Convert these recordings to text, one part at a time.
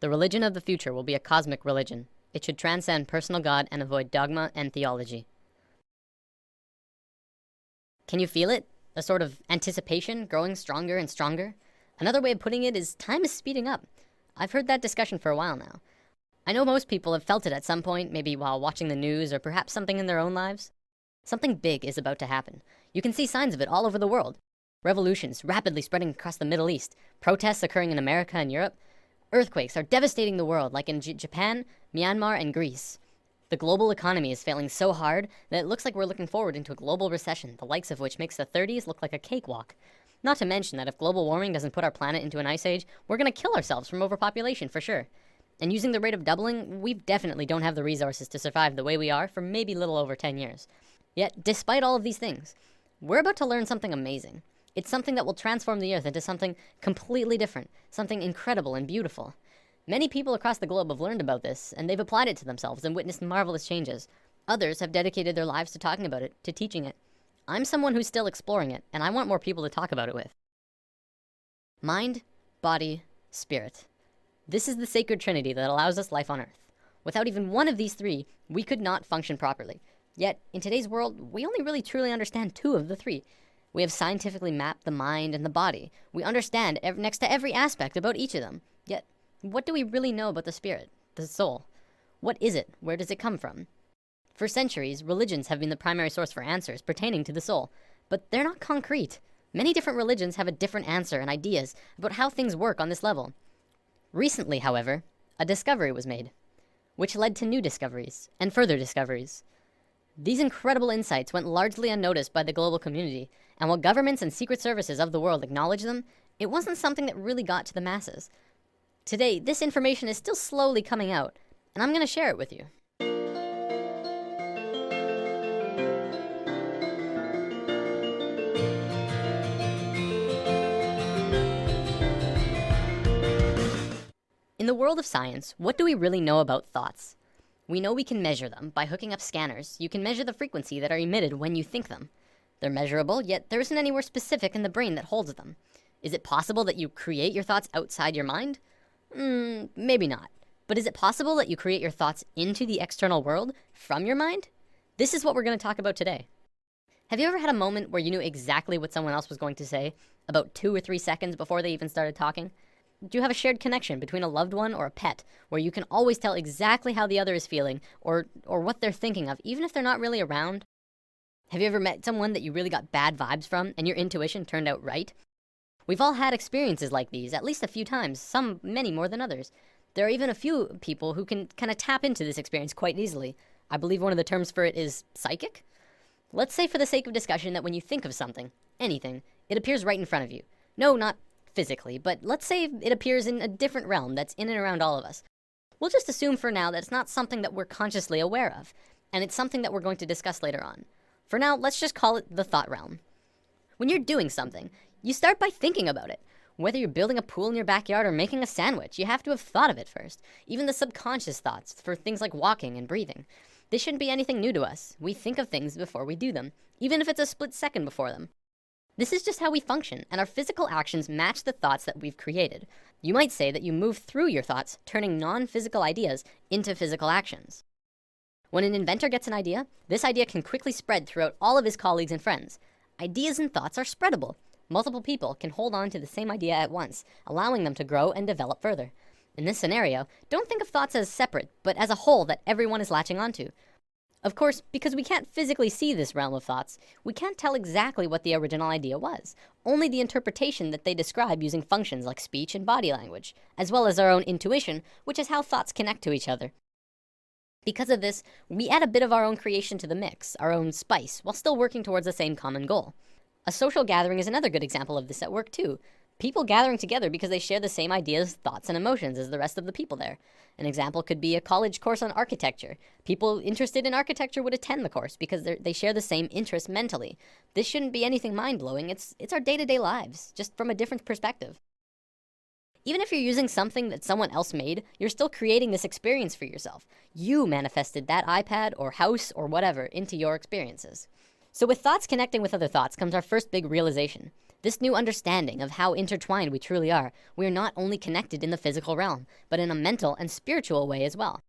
The religion of the future will be a cosmic religion. It should transcend personal God and avoid dogma and theology. Can you feel it? A sort of anticipation growing stronger and stronger? Another way of putting it is time is speeding up. I've heard that discussion for a while now. I know most people have felt it at some point, maybe while watching the news or perhaps something in their own lives. Something big is about to happen. You can see signs of it all over the world. Revolutions rapidly spreading across the Middle East, protests occurring in America and Europe. Earthquakes are devastating the world, like in Japan, Myanmar, and Greece. The global economy is failing so hard that it looks like we're looking forward into a global recession, the likes of which makes the 30s look like a cakewalk. Not to mention that if global warming doesn't put our planet into an ice age, we're going to kill ourselves from overpopulation for sure. And using the rate of doubling, we definitely don't have the resources to survive the way we are for maybe little over 10 years. Yet, despite all of these things, we're about to learn something amazing. It's something that will transform the Earth into something completely different, something incredible and beautiful. Many people across the globe have learned about this, and they've applied it to themselves and witnessed marvelous changes. Others have dedicated their lives to talking about it, to teaching it. I'm someone who's still exploring it, and I want more people to talk about it with. Mind, body, spirit. This is the sacred trinity that allows us life on Earth. Without even one of these three, we could not function properly. Yet, in today's world, we only really truly understand two of the three. We have scientifically mapped the mind and the body. We understand next to every aspect about each of them. Yet, what do we really know about the spirit, the soul? What is it? Where does it come from? For centuries, religions have been the primary source for answers pertaining to the soul, but they're not concrete. Many different religions have a different answer and ideas about how things work on this level. Recently, however, a discovery was made, which led to new discoveries and further discoveries. These incredible insights went largely unnoticed by the global community, and while governments and secret services of the world acknowledged them, it wasn't something that really got to the masses. Today, this information is still slowly coming out, and I'm going to share it with you. In the world of science, what do we really know about thoughts? We know we can measure them. By hooking up scanners, you can measure the frequency that are emitted when you think them. They're measurable, yet there isn't anywhere specific in the brain that holds them. Is it possible that you create your thoughts outside your mind? Maybe not. But is it possible that you create your thoughts into the external world from your mind? This is what we're going to talk about today. Have you ever had a moment where you knew exactly what someone else was going to say, about 2 or 3 seconds before they even started talking? Do you have a shared connection between a loved one or a pet, where you can always tell exactly how the other is feeling, or what they're thinking of, even if they're not really around? Have you ever met someone that you really got bad vibes from, and your intuition turned out right? We've all had experiences like these, at least a few times, some many more than others. There are even a few people who can kind of tap into this experience quite easily. I believe one of the terms for it is psychic. Let's say for the sake of discussion that when you think of something, anything, it appears right in front of you. No, not physically, but let's say it appears in a different realm that's in and around all of us. We'll just assume for now that it's not something that we're consciously aware of, and it's something that we're going to discuss later on. For now, let's just call it the thought realm. When you're doing something, you start by thinking about it. Whether you're building a pool in your backyard or making a sandwich, you have to have thought of it first. Even the subconscious thoughts for things like walking and breathing. This shouldn't be anything new to us. We think of things before we do them, even if it's a split second before them. This is just how we function, and our physical actions match the thoughts that we've created. You might say that you move through your thoughts, turning non-physical ideas into physical actions. When an inventor gets an idea, this idea can quickly spread throughout all of his colleagues and friends. Ideas and thoughts are spreadable. Multiple people can hold on to the same idea at once, allowing them to grow and develop further. In this scenario, don't think of thoughts as separate, but as a whole that everyone is latching onto. Of course, because we can't physically see this realm of thoughts, we can't tell exactly what the original idea was, only the interpretation that they describe using functions like speech and body language, as well as our own intuition, which is how thoughts connect to each other. Because of this, we add a bit of our own creation to the mix, our own spice, while still working towards the same common goal. A social gathering is another good example of this at work too. People gathering together because they share the same ideas, thoughts, and emotions as the rest of the people there. An example could be a college course on architecture. People interested in architecture would attend the course because they share the same interest mentally. This shouldn't be anything mind-blowing. It's our day-to-day lives, just from a different perspective. Even if you're using something that someone else made, you're still creating this experience for yourself. You manifested that iPad or house or whatever into your experiences. So with thoughts connecting with other thoughts comes our first big realization. This new understanding of how intertwined we truly are, we are not only connected in the physical realm, but in a mental and spiritual way as well.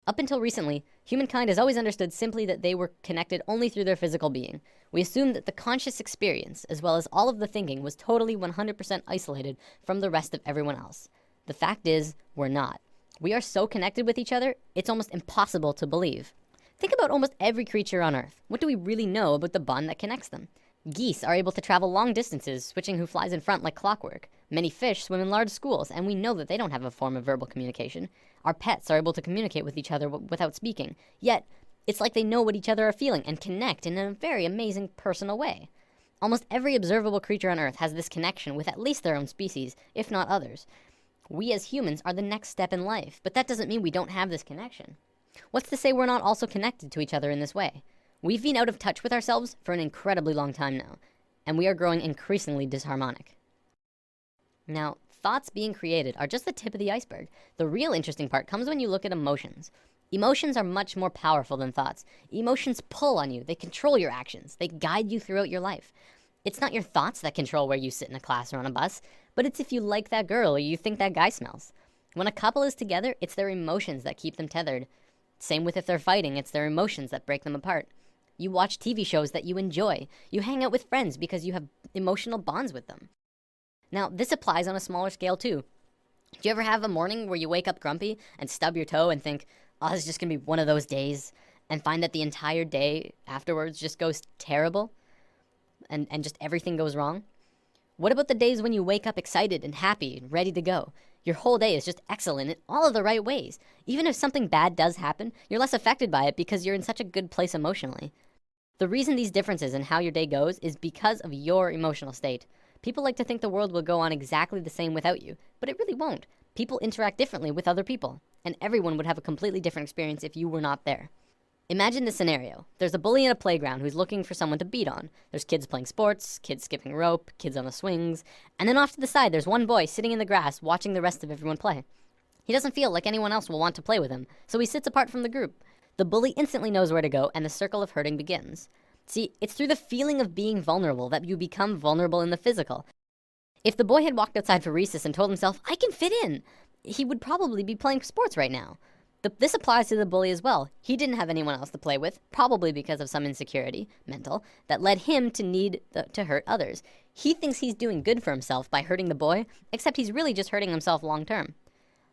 Up until recently, humankind has always understood simply that they were connected only through their physical being. We assumed that the conscious experience, as well as all of the thinking, was totally 100% isolated from the rest of everyone else. The fact is, we're not. We are so connected with each other, it's almost impossible to believe. Think about almost every creature on Earth. What do we really know about the bond that connects them? Geese are able to travel long distances, switching who flies in front like clockwork. Many fish swim in large schools, and we know that they don't have a form of verbal communication. Our pets are able to communicate with each other without speaking. Yet, it's like they know what each other are feeling and connect in a very amazing personal way. Almost every observable creature on Earth has this connection with at least their own species, if not others. We as humans are the next step in life, but that doesn't mean we don't have this connection. What's to say we're not also connected to each other in this way? We've been out of touch with ourselves for an incredibly long time now, and we are growing increasingly disharmonic. Now, thoughts being created are just the tip of the iceberg. The real interesting part comes when you look at emotions. Emotions are much more powerful than thoughts. Emotions pull on you, they control your actions, they guide you throughout your life. It's not your thoughts that control where you sit in a class or on a bus, but it's if you like that girl or you think that guy smells. When a couple is together, it's their emotions that keep them tethered. Same with if they're fighting, it's their emotions that break them apart. You watch TV shows that you enjoy. You hang out with friends because you have emotional bonds with them. Now, this applies on a smaller scale too. Do you ever have a morning where you wake up grumpy and stub your toe and think, oh, this is just gonna be one of those days, and find that the entire day afterwards just goes terrible and just everything goes wrong? What about the days when you wake up excited and happy and ready to go? Your whole day is just excellent in all of the right ways. Even if something bad does happen, you're less affected by it because you're in such a good place emotionally. The reason these differences in how your day goes is because of your emotional state. People like to think the world will go on exactly the same without you, but it really won't. People interact differently with other people, and everyone would have a completely different experience if you were not there. Imagine this scenario. There's a bully in a playground who's looking for someone to beat on. There's kids playing sports, kids skipping rope, kids on the swings, and then off to the side there's one boy sitting in the grass watching the rest of everyone play. He doesn't feel like anyone else will want to play with him, so he sits apart from the group. The bully instantly knows where to go, and the circle of hurting begins. See, it's through the feeling of being vulnerable that you become vulnerable in the physical. If the boy had walked outside for recess and told himself, I can fit in, he would probably be playing sports right now. This applies to the bully as well. He didn't have anyone else to play with, probably because of some insecurity, mental, that led him to need to hurt others. He thinks he's doing good for himself by hurting the boy, except he's really just hurting himself long term.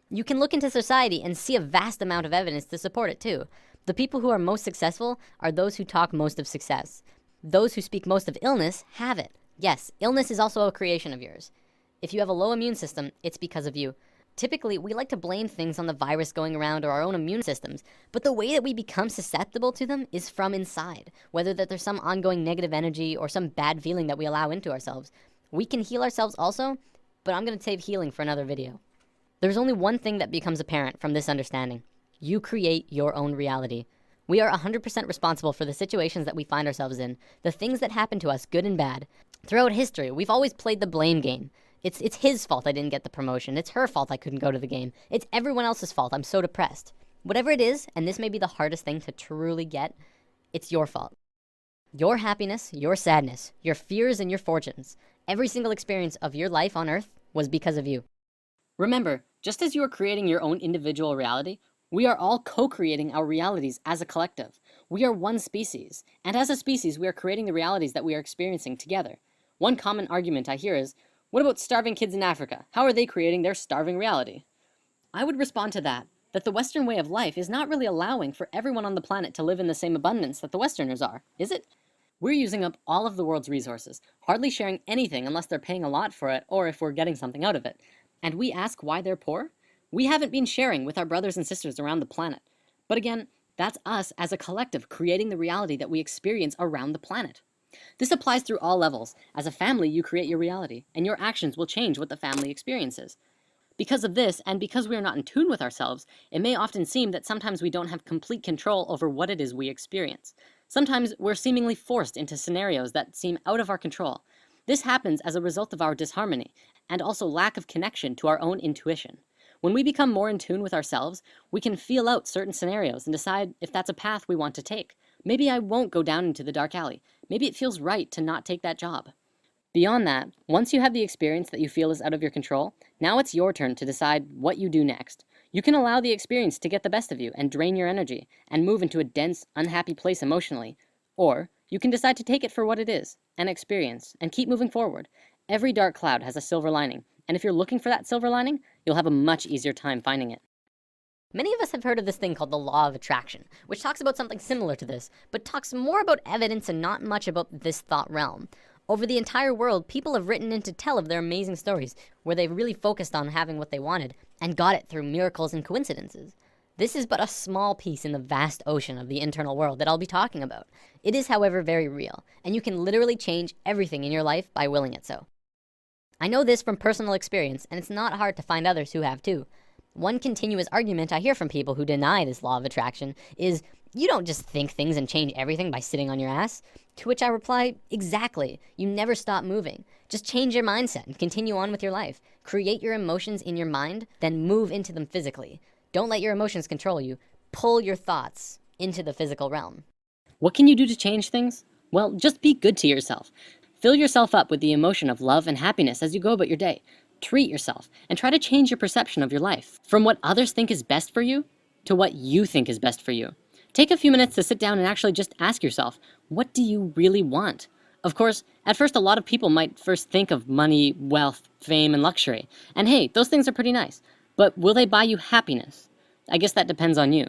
You can look into society and see a vast amount of evidence to support it too. The people who are most successful are those who talk most of success. Those who speak most of illness have it. Yes, illness is also a creation of yours. If you have a low immune system, it's because of you. Typically, we like to blame things on the virus going around or our own immune systems, but the way that we become susceptible to them is from inside, whether that there's some ongoing negative energy or some bad feeling that we allow into ourselves. We can heal ourselves also, but I'm going to save healing for another video. There's only one thing that becomes apparent from this understanding. You create your own reality. We are 100% responsible for the situations that we find ourselves in, the things that happen to us, good and bad. Throughout history, we've always played the blame game. It's his fault I didn't get the promotion. It's her fault I couldn't go to the game. It's everyone else's fault I'm so depressed. Whatever it is, and this may be the hardest thing to truly get, it's your fault. Your happiness, your sadness, your fears and your fortunes, every single experience of your life on Earth was because of you. Remember, just as you are creating your own individual reality, we are all co-creating our realities as a collective. We are one species, and as a species, we are creating the realities that we are experiencing together. One common argument I hear is, what about starving kids in Africa? How are they creating their starving reality? I would respond to that the Western way of life is not really allowing for everyone on the planet to live in the same abundance that the Westerners are, is it? We're using up all of the world's resources, hardly sharing anything unless they're paying a lot for it or if we're getting something out of it. And we ask why they're poor? We haven't been sharing with our brothers and sisters around the planet. But again, that's us as a collective creating the reality that we experience around the planet. This applies through all levels. As a family, you create your reality, and your actions will change what the family experiences. Because of this, and because we are not in tune with ourselves, it may often seem that sometimes we don't have complete control over what it is we experience. Sometimes we're seemingly forced into scenarios that seem out of our control. This happens as a result of our disharmony, and also lack of connection to our own intuition. When we become more in tune with ourselves, we can feel out certain scenarios and decide if that's a path we want to take. Maybe I won't go down into the dark alley. Maybe it feels right to not take that job. Beyond that, once you have the experience that you feel is out of your control, now it's your turn to decide what you do next. You can allow the experience to get the best of you and drain your energy and move into a dense, unhappy place emotionally. Or you can decide to take it for what it is, an experience, and keep moving forward. Every dark cloud has a silver lining, and if you're looking for that silver lining, you'll have a much easier time finding it. Many of us have heard of this thing called the law of attraction, which talks about something similar to this, but talks more about evidence and not much about this thought realm. Over the entire world, people have written in to tell of their amazing stories, where they really focused on having what they wanted, and got it through miracles and coincidences. This is but a small piece in the vast ocean of the internal world that I'll be talking about. It is, however, very real, and you can literally change everything in your life by willing it so. I know this from personal experience, and it's not hard to find others who have too. One continuous argument I hear from people who deny this law of attraction is, you don't just think things and change everything by sitting on your ass. To which I reply, exactly. You never stop moving. Just change your mindset and continue on with your life. Create your emotions in your mind, then move into them physically. Don't let your emotions control you. Pull your thoughts into the physical realm. What can you do to change things? Well, just be good to yourself. Fill yourself up with the emotion of love and happiness as you go about your day. Treat yourself and try to change your perception of your life from what others think is best for you to what you think is best for you. Take a few minutes to sit down and actually just ask yourself, what do you really want? Of course, at first a lot of people might first think of money, wealth, fame, and luxury. And hey, those things are pretty nice. But will they buy you happiness? I guess that depends on you.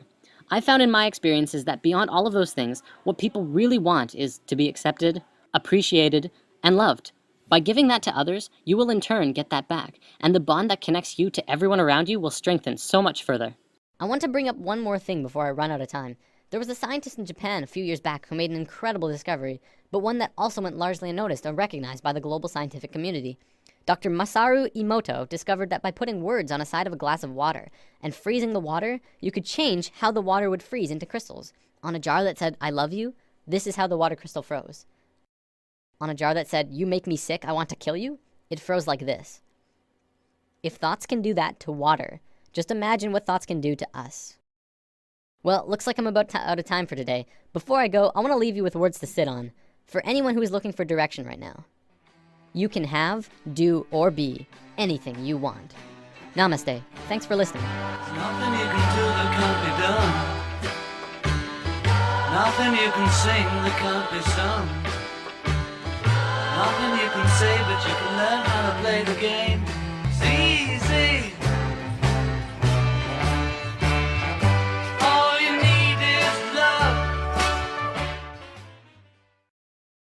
I found in my experiences that beyond all of those things, what people really want is to be accepted, appreciated, and loved. By giving that to others, you will in turn get that back, and the bond that connects you to everyone around you will strengthen so much further. I want to bring up one more thing before I run out of time. There was a scientist in Japan a few years back who made an incredible discovery, but one that also went largely unnoticed or recognized by the global scientific community. Dr. Masaru Emoto discovered that by putting words on a side of a glass of water and freezing the water, you could change how the water would freeze into crystals. On a jar that said, "I love you," this is how the water crystal froze. On a jar that said, "You make me sick, I want to kill you," it froze like this. If thoughts can do that to water, just imagine what thoughts can do to us. Well, looks like I'm about out of time for today. Before I go, I want to leave you with words to sit on. For anyone who is looking for direction right now. You can have, do, or be anything you want. Namaste. Thanks for listening. There's nothing you can do that can't be done. Nothing you can sing that can't be sung. Nothing you can say, but you can learn how to play the game.